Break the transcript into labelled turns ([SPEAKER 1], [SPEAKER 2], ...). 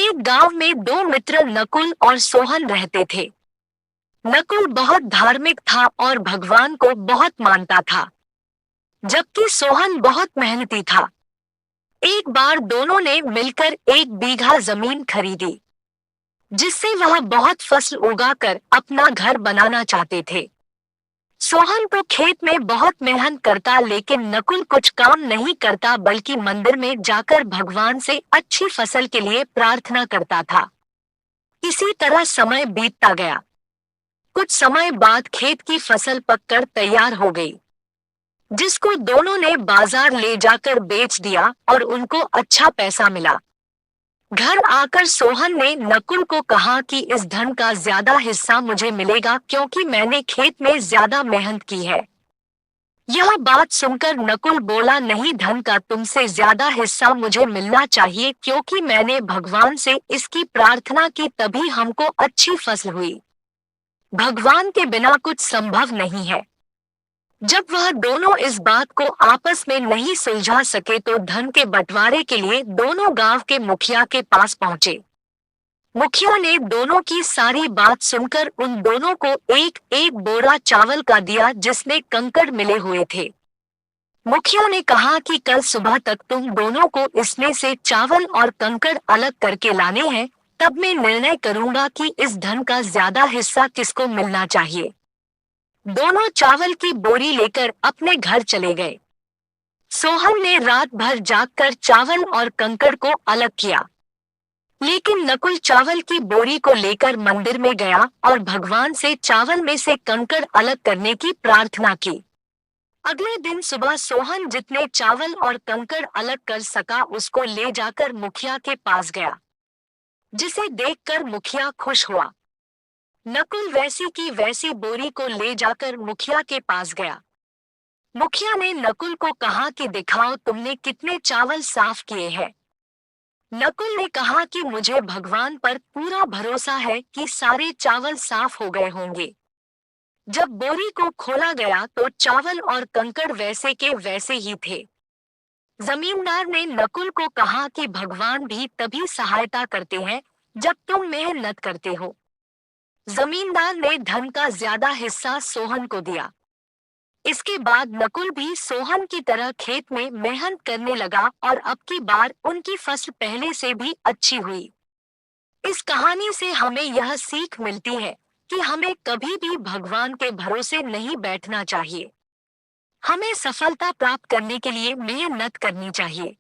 [SPEAKER 1] एक गांव में दो मित्र नकुल और सोहन रहते थे। नकुल बहुत धार्मिक था और भगवान को बहुत मानता था, जबकि सोहन बहुत मेहनती था। एक बार दोनों ने मिलकर 1 बीघा जमीन खरीदी, जिससे वह बहुत फसल उगाकर अपना घर बनाना चाहते थे। सोहन तो खेत में बहुत मेहनत करता, लेकिन नकुल कुछ काम नहीं करता बल्कि मंदिर में जाकर भगवान से अच्छी फसल के लिए प्रार्थना करता था। इसी तरह समय बीतता गया। कुछ समय बाद खेत की फसल पककर तैयार हो गई, जिसको दोनों ने बाजार ले जाकर बेच दिया और उनको अच्छा पैसा मिला। घर आकर सोहन ने नकुल को कहा कि इस धन का ज्यादा हिस्सा मुझे मिलेगा, क्योंकि मैंने खेत में ज्यादा मेहनत की है। यह बात सुनकर नकुल बोला, नहीं, धन का तुमसे ज्यादा हिस्सा मुझे मिलना चाहिए, क्योंकि मैंने भगवान से इसकी प्रार्थना की, तभी हमको अच्छी फसल हुई। भगवान के बिना कुछ संभव नहीं है। जब वह दोनों इस बात को आपस में नहीं सुलझा सके तो धन के बंटवारे के लिए दोनों गांव के मुखिया के पास पहुंचे। मुखिया ने दोनों की सारी बात सुनकर उन दोनों को एक एक बोरा चावल का दिया, जिसमें कंकड़ मिले हुए थे। मुखिया ने कहा कि कल सुबह तक तुम दोनों को इसमें से चावल और कंकड़ अलग करके लाने हैं, तब मैं निर्णय करूंगा कि इस धन का ज्यादा हिस्सा किसको मिलना चाहिए। दोनों चावल की बोरी लेकर अपने घर चले गए। सोहन ने रात भर जागकर चावल और कंकड़ को अलग किया, लेकिन नकुल चावल की बोरी को लेकर मंदिर में गया और भगवान से चावल में से कंकड़ अलग करने की प्रार्थना की। अगले दिन सुबह सोहन जितने चावल और कंकड़ अलग कर सका उसको ले जाकर मुखिया के पास गया, जिसे देखकर मुखिया खुश हुआ। नकुल वैसी की वैसी बोरी को ले जाकर मुखिया के पास गया। मुखिया ने नकुल को कहा कि दिखाओ तुमने कितने चावल साफ किए हैं। नकुल ने कहा कि मुझे भगवान पर पूरा भरोसा है कि सारे चावल साफ हो गए होंगे। जब बोरी को खोला गया तो चावल और कंकड़ वैसे के वैसे ही थे। जमींदार ने नकुल को कहा कि भगवान भी तभी सहायता करते हैं जब तुम मेहनत करते हो। जमींदार ने धन का ज्यादा हिस्सा सोहन को दिया। इसके बाद नकुल भी सोहन की तरह खेत में मेहनत करने लगा और अब की बार उनकी फसल पहले से भी अच्छी हुई। इस कहानी से हमें यह सीख मिलती है कि हमें कभी भी भगवान के भरोसे नहीं बैठना चाहिए। हमें सफलता प्राप्त करने के लिए मेहनत करनी चाहिए।